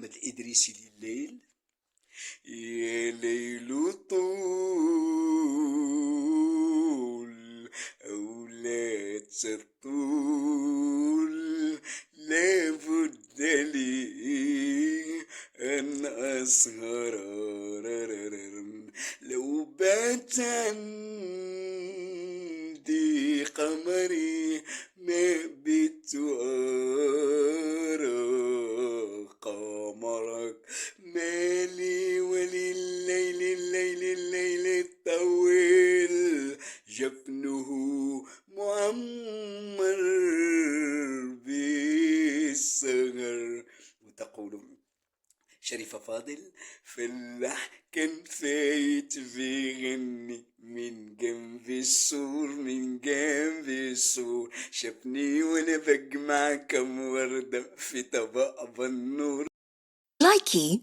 محمد الإدريسي لليل. يا ليل طول أولاد الطول، لابد لي أن أسهر. لو بات عندي قمري ما بت أرى قمرك. مالي ولليل الليل الطويل، جفنه معمر بالسهر. وتقول شريفة فاضل: فلاح كان فايت بيغني من جنب السور، من جنب السور، شافني وانا بجمع كم وردة في طبق بالنور. لايكي